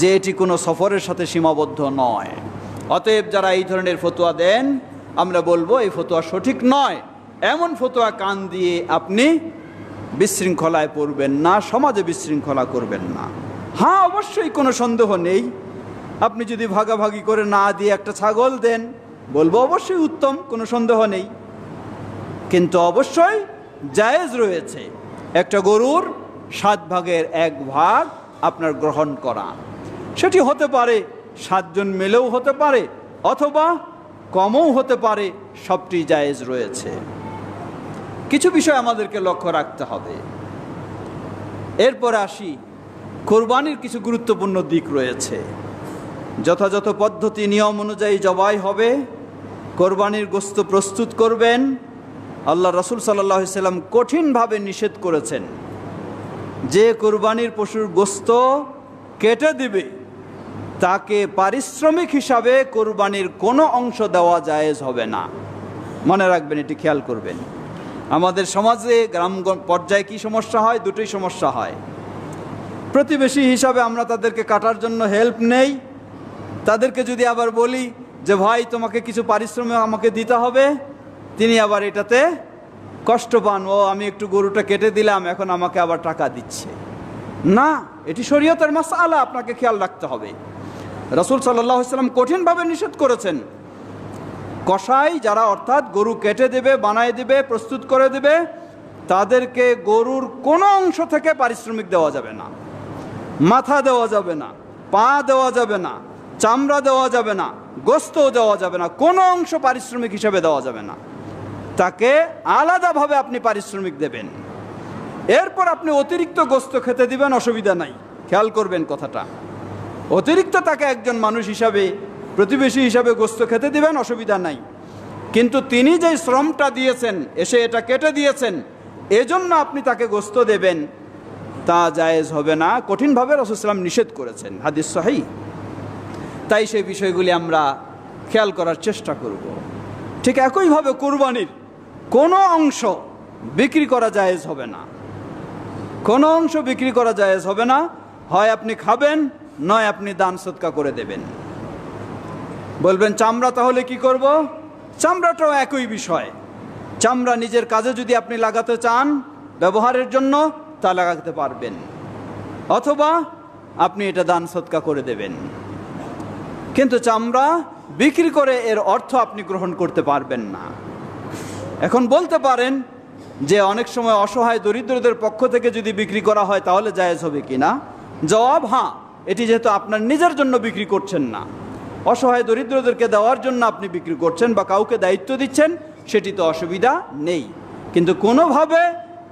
যে এটি কোনো সফরের সাথে সীমাবদ্ধ নয়। অতএব যারা এই ধরনের ফতোয়া দেন, আমরা বলবো এই ফতোয়া সঠিক নয়। এমন ফতোয়া কান দিয়ে আপনি বিশৃঙ্খলায় পড়বেন না, সমাজে বিশৃঙ্খলা করবেন না। হ্যাঁ, অবশ্যই কোনো সন্দেহ নেই, আপনি যদি ভাগাভাগি করে না দিয়ে একটা ছাগল দেন, বলবো অবশ্যই উত্তম, কোনো সন্দেহ নেই। কিন্তু অবশ্যই জায়েজ রয়েছে একটা গরুর 7 ভাগের 1 ভাগ আপনার গ্রহণ করা। সেটি হতে পারে 7 জন মিলেও হতে পারে, অথবা কমও হতে পারে, সবটি জায়েজ রয়েছে। কিছু বিষয় আমাদেরকে লক্ষ্য রাখতে হবে। এরপর আসি, কোরবানির কিছু গুরুত্বপূর্ণ দিক রয়েছে। যথাযথ পদ্ধতি নিয়ম অনুযায়ী জবাই হবে, কোরবানির গোশত প্রস্তুত করবেন। আল্লাহ রাসূল সাল্লাল্লাহু আলাইহি সাল্লাম কঠিনভাবে নিষেধ করেছেন যে কোরবানির পশুর গোশত কেটে দিবে তাকে পারিশ্রমিক হিসাবে কোরবানির কোনো অংশ দেওয়া জায়েজ হবে না। মনে রাখবেন, এটি খেয়াল করবেন। আমাদের সমাজে গ্রাম পর্যায়ে কি সমস্যা হয়? দুটোই সমস্যা হয়। প্রতিবেশী হিসাবে আমরা তাদেরকে কাটার জন্য হেল্প নেই। তাদেরকে যদি আবার বলি যে ভাই তোমাকে কিছু পারিশ্রমিক আমাকে দিতে হবে, তিনি আবার এটাতে কষ্ট পান, ও আমি একটু গরুটা কেটে দিলাম, এখন আমাকে আবার টাকা দিচ্ছে না। এটি শরীয়তের মাসআলা, আপনাকে খেয়াল রাখতে হবে। রাসূল সাল্লাল্লাহু আলাইহি ওয়াসাল্লাম কঠিনভাবে নিষেধ করেছেন। কসাই যারা অর্থাৎ গরু কেটে দেবে, বানায় দেবে, প্রস্তুত করে দেবে, তাদেরকে গরুর কোনো অংশ থেকে পারিশ্রমিক দেওয়া যাবে না। মাথা দেওয়া যাবে না, পা দেওয়া যাবে না, চামড়া দেওয়া যাবে না, গোশতও দেওয়া যাবে না, কোনো অংশ পারিশ্রমিক হিসেবে দেওয়া যাবে না। তাকে আলাদাভাবে আপনি পারিশ্রমিক দেবেন। এরপর আপনি অতিরিক্ত গোশত খেতে দিবেন, অসুবিধা নাই। খেয়াল করবেন কথাটা, অতিরিক্ত তাকে একজন মানুষ হিসাবে, প্রতিবেশী হিসাবে গোশত খেতে দিবেন, অসুবিধা নাই। কিন্তু তিনি যে শ্রমটা দিয়েছেন, এসে এটা কেটে দিয়েছেন, এজন্য আপনি তাকে গোশত দেবেন, তা জায়েজ হবে না। কঠিনভাবে রাসূল সাল্লাল্লাহু আলাইহি ওয়াসাল্লাম নিষেধ করেছেন, হাদিস সহিহ। তাই সেই বিষয়গুলি আমরা খেয়াল করার চেষ্টা করব। ঠিক একইভাবে কুরবানির কোনো অংশ বিক্রি করা জায়েজ হবে না। কোনো অংশ বিক্রি করা জায়েজ হবে না। হয় আপনি খাবেন, নয় আপনি দান সদকা করে দেবেন। বলবেন চামড়া তাহলে কি করব? চামড়াটাও একই বিষয়। চামড়া নিজের কাজে যদি আপনি লাগাতে চান ব্যবহারের জন্য, তা লাগাতে পারবেন, অথবা আপনি এটা দান সদকা করে দেবেন। কিন্তু চামড়া বিক্রি করে এর অর্থ আপনি গ্রহণ করতে পারবেন না। এখন বলতে পারেন যে অনেক সময় অসহায় দরিদ্রদের পক্ষ থেকে যদি বিক্রি করা হয় তাহলে জায়েজ হবে কি না? জবাব হ্যাঁ। এটি যেহেতু আপনার নিজের জন্য বিক্রি করছেন না, অসহায় দরিদ্রদেরকে দেওয়ার জন্য আপনি বিক্রি করছেন বা কাউকে দায়িত্ব দিচ্ছেন, সেটি তো অসুবিধা নেই। কিন্তু কোনোভাবে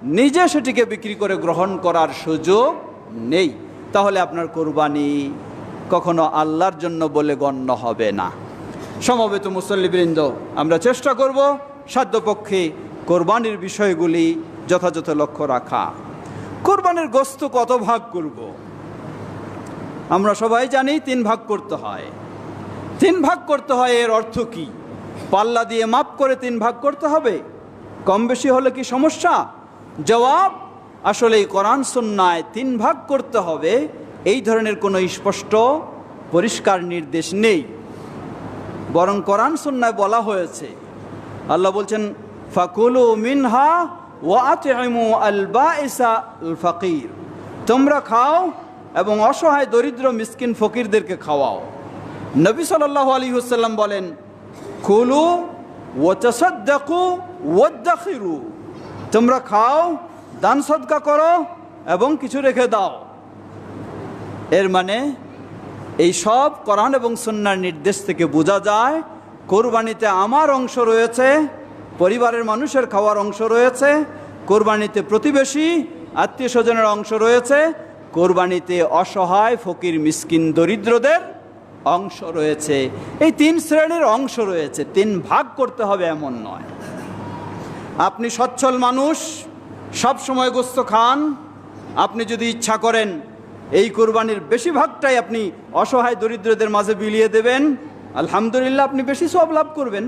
নিজে সেটিকে বিক্রি করে গ্রহণ করার সুযোগ নেই, তাহলে আপনার কোরবানি কখনো আল্লাহর জন্য বলে গণ্য হবে না। সমবেত মুসল্লিবৃন্দ, আমরা চেষ্টা করব সাধ্যপক্ষে কোরবানির বিষয়গুলি যথাযথ লক্ষ্য রাখা। কোরবানির গোশত কত ভাগ করব? আমরা সবাই জানি 3 ভাগ করতে হয়। 3 ভাগ করতে হয়, এর অর্থ কি? পাল্লা দিয়ে মাপ করে 3 ভাগ করতে হবে? কম বেশি হলে কি সমস্যা? জবাব, আসলে এই কোরআন সুন্নায় 3 ভাগ করতে হবে এই ধরনের কোনো স্পষ্ট পরিষ্কার নির্দেশ নেই, বরং কোরআন সুন্নায় বলা হয়েছে, আল্লাহ বলছেন ফাকুলু মিনহা ওয়া আতইমু আল বাইসা আল ফাকির, তোমরা খাও এবং অসহায় দরিদ্র মিসকিন ফকিরদেরকে খাওয়াও। নবী সাল্লাল্লাহু আলাইহি ওয়াসাল্লাম বলেন কুলু ওয়া তাসাদ্দাকু ওয়াদাখিরু, তোমরা খাও, দান সদকা করো এবং কিছু রেখে দাও। এর মানে এই সব কোরআন এবং সুন্নাহর নির্দেশ থেকে বোঝা যায় কোরবানিতে আমার অংশ রয়েছে, পরিবারের মানুষের খাওয়ার অংশ রয়েছে, কোরবানিতে প্রতিবেশী আত্মীয় স্বজনের অংশ রয়েছে, কোরবানিতে অসহায় ফকির মিসকিন দরিদ্রদের অংশ রয়েছে। এই 3 শ্রেণীর অংশ রয়েছে, 3 ভাগ করতে হবে এমন নয়। আপনি সচ্ছল মানুষ, সব সময় গোশত খান, আপনি যদি ইচ্ছা করেন এই কোরবানির বেশিরভাগটাই আপনি অসহায় দরিদ্রদের মাঝে বিলিয়ে দেবেন, আলহামদুলিল্লাহ, আপনি বেশি সওয়াব লাভ করবেন।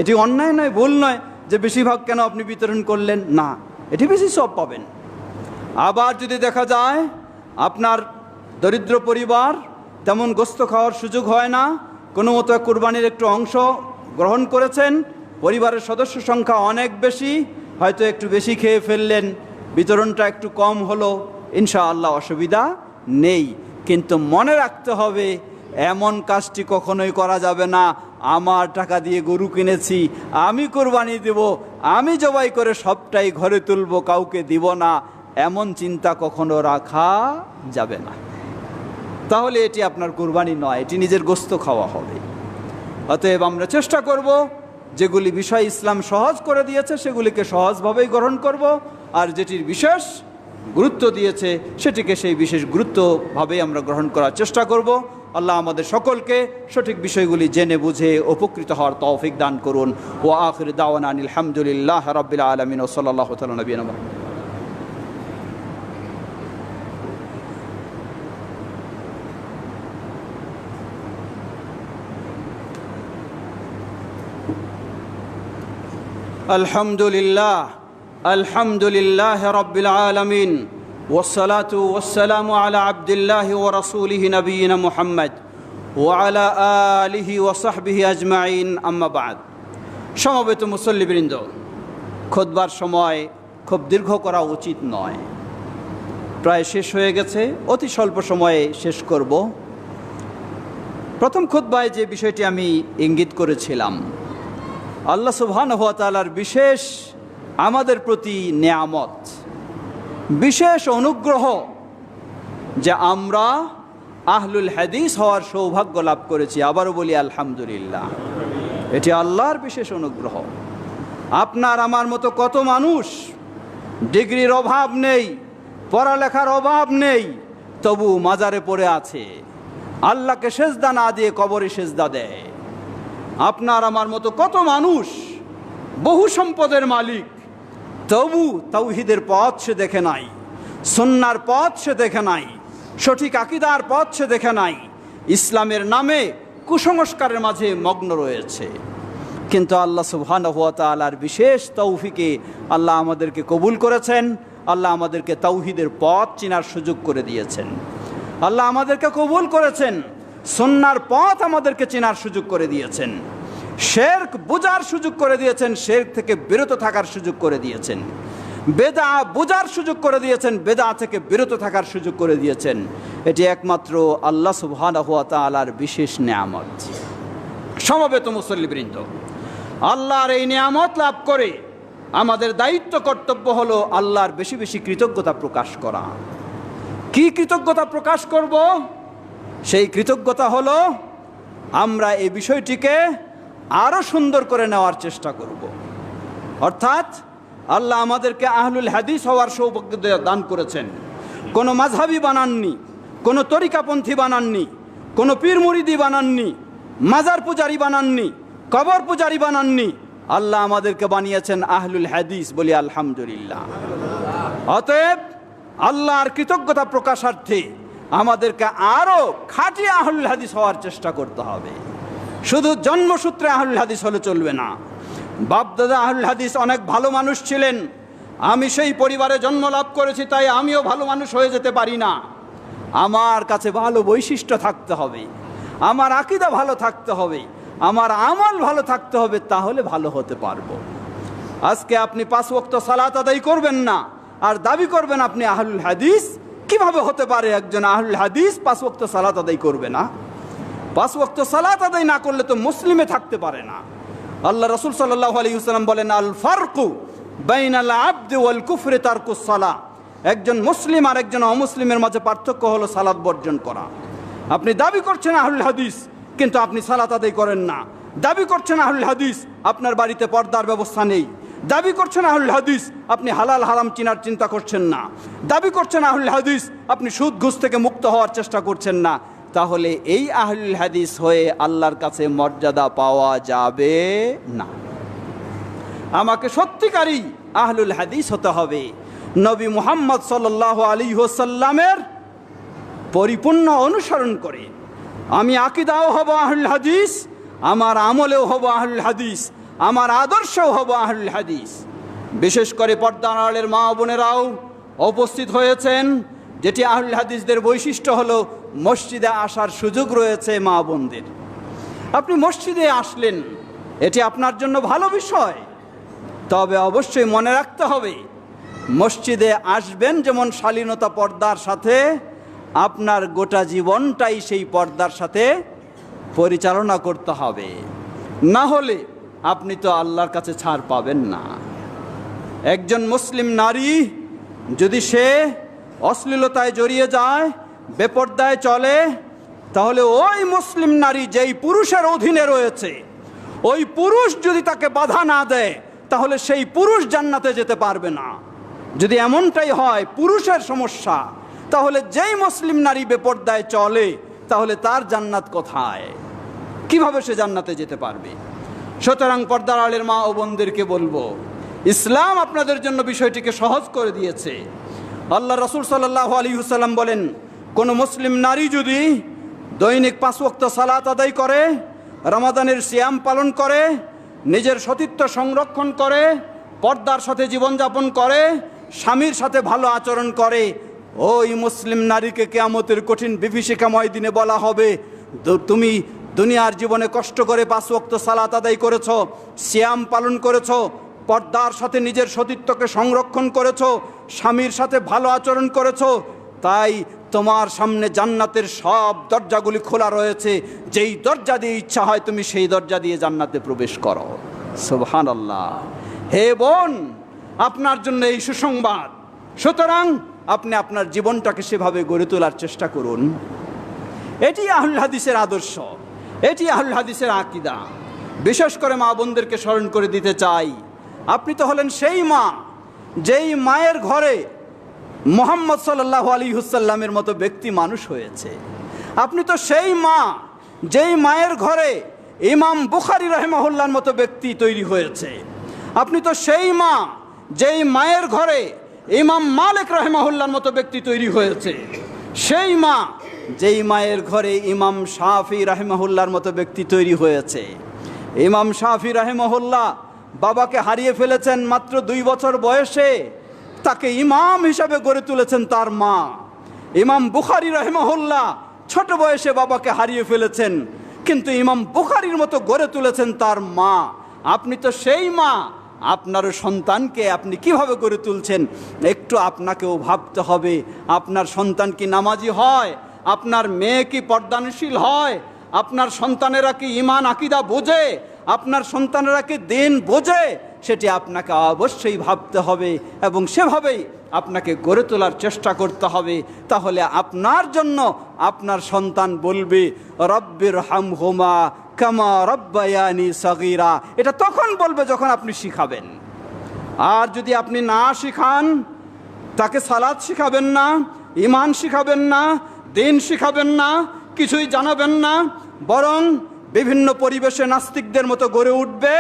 এটি অন্যায় নয়, ভুল নয় যে বেশিরভাগ কেন আপনি বিতরণ করলেন, না, এটি বেশি সওয়াব পাবেন। আবার যদি দেখা যায় আপনার দরিদ্র পরিবার, তেমন গোশত খাওয়ার সুযোগ হয় না, কোনো মতো কোরবানির একটু অংশ গ্রহণ করেছেন, পরিবারের সদস্য সংখ্যা অনেক বেশি, হয়তো একটু বেশি খেয়ে ফেললেন, বিতরণটা একটু কম হলো, ইনশাআল্লাহ অসুবিধা নেই। কিন্তু মনে রাখতে হবে এমন কাজটি কখনোই করা যাবে না, আমার টাকা দিয়ে গরু কিনেছি, আমি কোরবানি দেব, আমি জবাই করে সবটাই ঘরে তুলব, কাউকে দিব না, এমন চিন্তা কখনো রাখা যাবে না। তাহলে এটি আপনার কোরবানি নয়, এটি নিজের গোশত খাওয়া হবে। অতএব আমরা চেষ্টা করব যেগুলি বিষয় ইসলাম সহজ করে দিয়েছে সেগুলিকে সহজভাবেই গ্রহণ করব, আর যেটির বিশেষ গুরুত্ব দিয়েছে সেটিকে সেই বিশেষ গুরুত্বভাবেই আমরা গ্রহণ করার চেষ্টা করব। আল্লাহ আমাদের সকলকে সঠিক বিষয়গুলি জেনে বুঝে উপকৃত হওয়ার তৌফিক দান করুন। ওয়া আখির দাওয়ানা আনিল হামদুলিল্লাহি রাব্বিল আলামিন ওয়া সাল্লাল্লাহু তাআলা নবিয়ানা মুহাম্মদ। আলহামদুলিল্লাহ আলহামদুলিল্লাহি রাব্বিল আলামিন والصلاة والسلام على عبد الله ورسوله نبينا محمد وعلى آله وصحبه أجمعين أما بعد। সমবেত মুসল্লিবৃন্দ, খুতবার সময় খুব দীর্ঘ করা উচিত নয়, প্রায় শেষ হয়ে গেছে, অতি স্বল্প সময়ে শেষ করব। প্রথম খুতবায় যে বিষয়টি আমি ইঙ্গিত করেছিলাম, আল্লাহ সুবহানাহু ওয়া তাআলার বিশেষ আমাদের প্রতি নেয়ামত, বিশেষ অনুগ্রহ যে আমরা আহলুল হাদিস হওয়ার সৌভাগ্য লাভ করেছি। আবারও বলি আলহামদুলিল্লাহ, এটি আল্লাহর বিশেষ অনুগ্রহ। আপনার আমার মতো কত মানুষ ডিগ্রির অভাব নেই, পড়ালেখার অভাব নেই, তবু মাজারে পড়ে আছে, আল্লাহকে সেজদা না দিয়ে কবরে সেজদা দেয়। আপনার আমার মতো কত মানুষ বহু সম্পদের মালিক, তবু তাওহীদের পথ সে দেখে নাই, সুন্নাহর পথ সে দেখে নাই, সঠিক আকীদার পথ সে দেখে নাই, ইসলামের নামে কুসংস্কারের মাঝে মগ্ন রয়েছে। কিন্তু আল্লাহ সুবহানাহু ওয়া তাআলার বিশেষ তৌফিকে আল্লাহ আমাদেরকে কবুল করেছেন, আল্লাহ আমাদেরকে তাওহীদের পথ চেনার সুযোগ করে দিয়েছেন, আল্লাহ আমাদেরকে কবুল করেছেন, সুন্নাহর পথ আমাদেরকে চেনার সুযোগ করে দিয়েছেন, শিরক বুঝার সুযোগ করে দিয়েছেন, শিরক থেকে বিরত থাকার সুযোগ করে দিয়েছেন, বেদা বুঝার সুযোগ করে দিয়েছেন, বেদা থেকে বিরত থাকার সুযোগ করে দিয়েছেন। এটি একমাত্র আল্লাহ সুবহানাহু ওয়া তাআলার বিশেষ নেয়ামত। সমবেত মুসল্লিবৃন্দ, আল্লাহর এই নেয়ামত লাভ করে আমাদের দায়িত্ব কর্তব্য হলো আল্লাহর বেশি বেশি কৃতজ্ঞতা প্রকাশ করা। কি কৃতজ্ঞতা প্রকাশ করব? সেই কৃতজ্ঞতা হলো আমরা এই বিষয়টিকে আরো সুন্দর করে নেওয়ার চেষ্টা করব। অর্থাৎ আল্লাহ আমাদেরকে আহলুল হাদিস হওয়ার সৌভাগ্য দান করেছেন। কোনো মাযহাবি বানাননি, কোনো তরিকাপন্থী বানাননি, কোনো পীর মুরিদি বানাননি, মাজার পূজারি বানাননি, কবর পূজারি বানাননি। আল্লাহ আমাদেরকে বানিয়েছেন আহলুল হাদিস, বলি আলহামদুলিল্লাহ। অতএব আল্লাহর কৃতজ্ঞতা প্রকাশার্থে আমাদেরকে আরো খাঁটি আহলুল হাদিস হওয়ার চেষ্টা করতে হবে। শুধু জন্মসূত্রে আহলুল হাদিস হলে চলবে না। বাপদাদা আহলুল হাদিস অনেক ভালো মানুষ ছিলেন, আমি সেই পরিবারে জন্ম লাভ করেছি, তাই আমিও ভালো মানুষ হয়ে যেতে পারি না। আমার কাছে ভালো বৈশিষ্ট্য থাকতে হবে, আমার আকীদা ভালো থাকতে হবে, আমার আমল ভালো থাকতে হবে, তাহলে ভালো হতে পারবো। আজকে আপনি 5 ওয়াক্ত সালাত আদায় করবেন না আর দাবি করবেন আপনি আহলুল হাদিস। কিভাবে হতে পারে একজন আহলুল হাদিস 5 ওয়াক্ত সালাত আদায় করবে না? 5 ওয়াক্ত সালাত আদায় না করলে তো মুসলিমে থাকতে পারে না। আল্লাহ রাসূল সাল্লাল্লাহু আলাইহি ওয়াসাল্লাম বলেন, আল ফারকু বাইনাল আবদি ওয়াল কুফরি তারকুস সালাহ। একজন মুসলিম আর একজন অমুসলিমের মাঝে পার্থক্য হলো সালাত বর্জন করা। আপনি দাবি করছেন আহলুল হাদিস, কিন্তু আপনি সালাত আদায় করেন না। দাবি করছেন আহলুল হাদিস, আপনার বাড়িতে পর্দার ব্যবস্থা নেই। দাবি করছেন আহলুল হাদিস, আপনি হালাল হারাম চিনার চিন্তা করছেন না। দাবি করছেন আহলুল হাদিস, আপনি সুদ ঘুষ থেকে মুক্ত হওয়ার চেষ্টা করছেন না। তাহলে এই আহলুল হাদিস হয়ে আল্লাহর কাছে মর্যাদা পাওয়া যাবে না। আমাকে সত্যিকারই আহলুল হাদিস হতে হবে। নবী মুহাম্মদ সাল্লাল্লাহু আলাইহি ওয়াসাল্লামের পরিপূর্ণ অনুসরণ করে আমি আকীদাও হব আহলুল হাদিস, আমার আমলেও হব আহলুল হাদিস, আমার আদর্শও হব আহলুল হাদিস। বিশেষ করে পর্দার আড়ালের মা বোনেরাও উপস্থিত হয়েছেন, যেটি আহলুল হাদিসদের বৈশিষ্ট্য হলো মসজিদে আসার সুযোগ রয়েছে মা বোনদের। আপনি মসজিদে আসলেন, এটি আপনার জন্য ভালো বিষয়, তবে অবশ্যই মনে রাখতে হবে মসজিদে আসবেন যেমন শালীনতা পর্দার সাথে, আপনার গোটা জীবনটাই সেই পর্দার সাথে পরিচালনা করতে হবে। না হলে আপনি তো আল্লাহর কাছে ছাড় পাবেন না। একজন মুসলিম নারী যদি সে অশ্লীলতায় জড়িয়ে যায়, বেপর্দায় চলে, তাহলে ওই মুসলিম নারী যেই পুরুষের অধীনে রয়েছে, ওই পুরুষ যদি তাকে বাধা না দেয়, তাহলে সেই পুরুষ জান্নাতে যেতে পারবে না। যদি এমনটাই হয় পুরুষের সমস্যা, তাহলে যেই মুসলিম নারী বেপর্দায় চলে, তাহলে তার জান্নাত কোথায়? কিভাবে সে জান্নাতে যেতে পারবে? সুতরাং পর্দার আড়ালের মা ও বোনদেরকে বলবো, ইসলাম আপনাদের জন্য বিষয়টিকে সহজ করে দিয়েছে। আল্লাহ রাসূল সাল্লাল্লাহু আলাইহি ওয়াসাল্লাম বলেন, কোনো মুসলিম নারী যদি দৈনিক 5 ওয়াক্ত সালাত আদায় করে, রমাদানের সিয়াম পালন করে, নিজের সতীত্ব সংরক্ষণ করে, পর্দার সাথে জীবনযাপন করে, স্বামীর সাথে ভালো আচরণ করে, ওই মুসলিম নারীকে কিয়ামতের কঠিন বিভীষিকাময় দিনে বলা হবে, তুমি দুনিয়ার জীবনে কষ্ট করে 5 ওয়াক্ত সালাত আদায় করেছো, সিয়াম পালন করেছো, পর্দার সাথে নিজের সতীত্বকে সংরক্ষণ করেছো, স্বামীর সাথে ভালো আচরণ করেছো, তাই তোমার সামনে জান্নাতের সব দরজাগুলি খোলা রয়েছে। যেই দরজা দিয়ে ইচ্ছা হয় তুমি সেই দরজা দিয়ে জান্নাতে প্রবেশ করো। সুবহানাল্লাহ। হে বোন, আপনার জন্য এই সুসংবাদ। সুতরাং আপনি আপনার জীবনটাকে সেভাবে গড়ে তোলার চেষ্টা করুন। এটি আহলুল হাদিসের আদর্শ, এটি আহলুল হাদিসের আকীদা। বিশেষ করে মা বোনদেরকে স্মরণ করে দিতে চাই, আপনি তো হলেন সেই মা যেই মায়ের ঘরে মুহাম্মদ সাল্লাল্লাহু আলাইহি ওয়াসাল্লামের মতো ব্যক্তি মানুষ হয়েছে। আপনি তো সেই মা যেই মায়ের ঘরে ইমাম বুখারী রাহিমাহুল্লাহর মতো ব্যক্তি তৈরি হয়েছে। আপনি তো সেই মা যেই মায়ের ঘরে ইমাম মালিক রাহিমাহুল্লাহর মতো ব্যক্তি তৈরি হয়েছে। সেই মা যেই মায়ের ঘরে ইমাম শাফি রাহিমাহুল্লাহর মতো ব্যক্তি তৈরি হয়েছে। ইমাম শাফি রাহিমাহুল্লাহ বাবাকে হারিয়ে ফেলেছেন মাত্র 2 বছর বয়সে, তাকে ইমাম হিসাবে গড়ে তুলেছেন তার মা। ইমাম বুখারী রাহিমাহুল্লাহ ছোট বয়সে বাবাকে হারিয়ে ফেলেছেন, কিন্তু ইমাম বুখারীর মতো গড়ে তুলেছেন তার মা। আপনি তো সেই মা, আপনার সন্তানকে আপনি কিভাবে গড়ে তুলছেন একটু আপনাকেও ভাবতে হবে। আপনার সন্তান কি নামাজি হয়? আপনার মেয়ে কি পর্দানশীল হয়? আপনার সন্তানেরা কি ঈমান আকীদা বোঝে? আপনার সন্তানেরা কি দ্বীন বোঝে? সেটি আপনাকে অবশ্যই ভাবতে হবে এবং সেভাবেই আপনাকে গড়ে তোলার চেষ্টা করতে হবে। তাহলে আপনার জন্য আপনার সন্তান বলবে, রব্বির হামহুমা কামা রব্বায়ানি সগীরা। এটা তখন বলবে যখন আপনি শিখাবেন। আর যদি আপনি না শিখান, তাকে সালাত শিখাবেন না, ঈমান শিখাবেন না, দিন শিখাবেন না, কিছুই জানাবেন না, বরং বিভিন্ন পরিবেশে নাস্তিকদের মতো গড়ে উঠবে,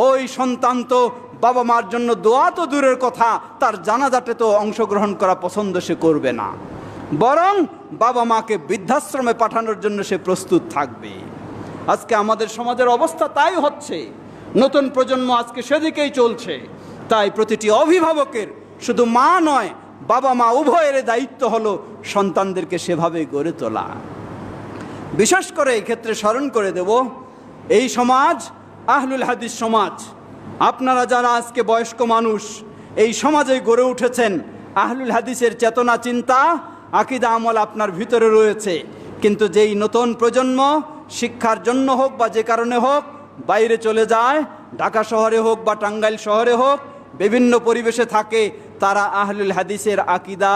ওই সন্তান তো বাবা মার জন্য দোয়া তো দূরের কথা, তার জানাজাতে তো অংশগ্রহণ করা পছন্দ সে করবে না, বরং বাবা মাকে বৃদ্ধাশ্রমে পাঠানোর জন্য সে প্রস্তুত থাকবে। আজকে আমাদের সমাজের অবস্থা তাই হচ্ছে। নতুন প্রজন্ম আজকে সেদিকেই চলছে। তাই প্রতিটি অভিভাবকের, শুধু মা নয়, বাবা মা উভয়ের দায়িত্ব হলো সন্তানদেরকে সেভাবে গড়ে তোলা। বিশেষ করে এই ক্ষেত্রে স্মরণ করে দেব, এই সমাজ আহলুল হাদিস সমাজ। আপনারা যারা আজকে বয়স্ক মানুষ, এই সমাজে গড়ে উঠেছেন, আহলুল হাদিসের চেতনা, চিন্তা, আকীদা, আমল আপনার ভিতরে রয়েছে। কিন্তু যেই নতুন প্রজন্ম শিক্ষার জন্য হোক বা যে কারণে হোক বাইরে চলে যায়, ঢাকা শহরে হোক বা টাঙ্গাইল শহরে হোক, বিভিন্ন পরিবেশে থাকে, তারা আহলুল হাদিসের আকীদা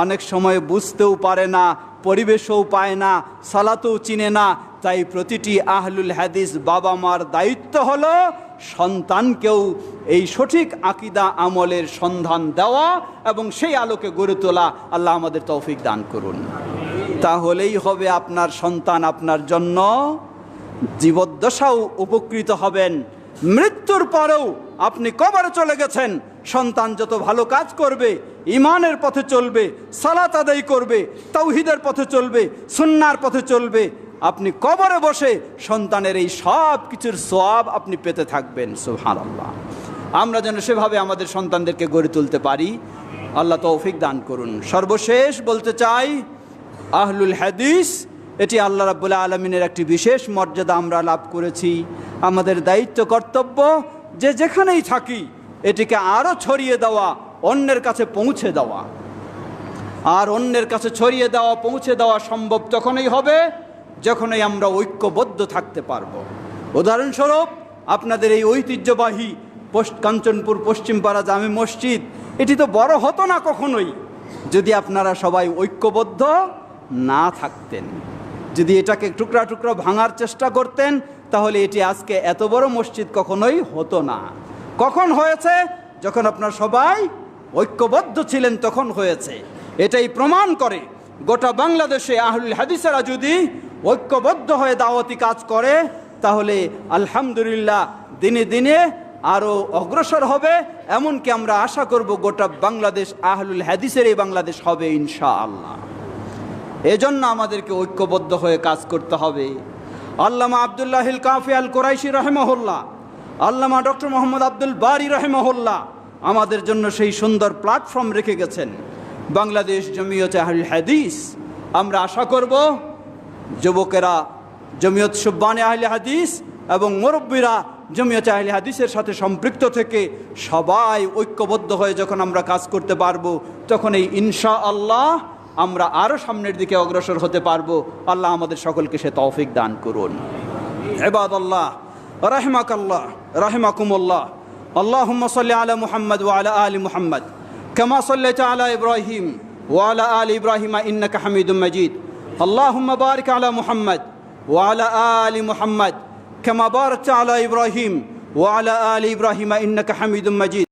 অনেক সময় বুঝতেও পারে না, পরিবেশও পায় না, সালাতও চিনে না। তাই প্রতিটি আহলুল হাদিস বাবা মার দায়িত্ব হলো সন্তানকেও এই সঠিক আকীদা আমলের সন্ধান দেওয়া এবং সেই আলোকে গড়ে তোলা। আল্লাহ আমাদের তৌফিক দান করুন। তাহলেই হবে আপনার সন্তান আপনার জন্য জীবদ্দশাও উপকৃত হবেন, মৃত্যুর পরেও আপনি কবরে চলে গেছেন, সন্তান যত ভালো কাজ করবে, ঈমানের পথে চলবে, সালাত আদায় করবে, তাওহীদের পথে চলবে, সুন্নাহর পথে চলবে, আপনি কবরে বসে সন্তানের এই সব কিছুর সওয়াব আপনি পেতে থাকবেন। সুবহানাল্লাহ। আমরা যেন সেভাবে আমাদের সন্তানদেরকে গড়ে তুলতে পারি। আল্লাহ তৌফিক দান করুন। সর্বশেষ বলতে চাই, আহলুল হাদিস এটি আল্লাহ রাব্বুল আলামিনের একটি বিশেষ মর্যাদা আমরা লাভ করেছি। আমাদের দায়িত্ব, কর্তব্য যে যেখানেই থাকি এটিকে আরও ছড়িয়ে দেওয়া, অন্যের কাছে পৌঁছে দেওয়া। আর অন্যের কাছে ছড়িয়ে দেওয়া, পৌঁছে দেওয়া সম্ভব তখনই হবে যখনই আমরা ঐক্যবদ্ধ থাকতে পারব। উদাহরণস্বরূপ, আপনাদের এই ঐতিহ্যবাহী কাঞ্চনপুর পশ্চিমপাড়া জামে মসজিদ, এটি তো বড় হতো না কখনোই যদি আপনারা সবাই ঐক্যবদ্ধ না থাকতেন। যদি এটাকে টুকরা টুকরা ভাঙার চেষ্টা করতেন, তাহলে এটি আজকে এত বড় মসজিদ কখনোই হতো না। কখন হয়েছে? যখন আপনারা সবাই ঐক্যবদ্ধ ছিলেন, তখন হয়েছে। এটাই প্রমাণ করে গোটা বাংলাদেশে আহলুল হাদিসেরা যদি ঐক্যবদ্ধ হয়ে দাওয়াতি কাজ করে, তাহলে আলহামদুলিল্লাহ দিনে দিনে আরও অগ্রসর হবে। এমনকি আমরা আশা করব গোটা বাংলাদেশ আহলুল হাদিসের এই বাংলাদেশ হবে ইনশাআল্লাহ। এজন্য আমাদেরকে ঐক্যবদ্ধ হয়ে কাজ করতে হবে। আল্লামা আব্দুল্লাহিল কাফি আল কুরাইশি রাহিমাহুল্লাহ, আল্লামা ডক্টর মোহাম্মদ আব্দুল বারী রাহিমাহুল্লাহ আমাদের জন্য সেই সুন্দর প্ল্যাটফর্ম রেখে গেছেন, বাংলাদেশ জমিয়তে আহলুল হাদিস। আমরা আশা করব যুবকেরা জমিয়ত শুব্বানে আহলে হাদিস এবং মুরব্বীরা জমিয়তে আহলে হাদিসের সাথে সম্পৃক্ত থেকে সবাই ঐক্যবদ্ধ হয়ে যখন আমরা কাজ করতে পারবো, তখন এই ইনশাআল্লাহ আমরা আরও সামনের দিকে অগ্রসর হতে পারবো। আল্লাহ আমাদের সকলকে সে তৌফিক দান করুন। ইবাদাল্লাহ রাহিমাকাল্লাহ রাহিমাকুমুল্লাহ, আল্লাহুম্মা সাল্লি আলা মুহাম্মদ ওয়া আলা আলি মুহাম্মদ কামা সাল্লাইতা আলা ইব্রাহিম ওয়া আলা আলি ইব্রাহিম ইন্নাকা হামিদুম মাজিদ। আল্লাহুম্মা বারিক আলা মুহাম্মদ ওয়া আলা আলি মুহাম্মদ কামা বারাকতা আলা ইব্রাহিম ওয়া আলা আলি ইব্রাহিম ইন্নাকা হামিদুম মাজিদ।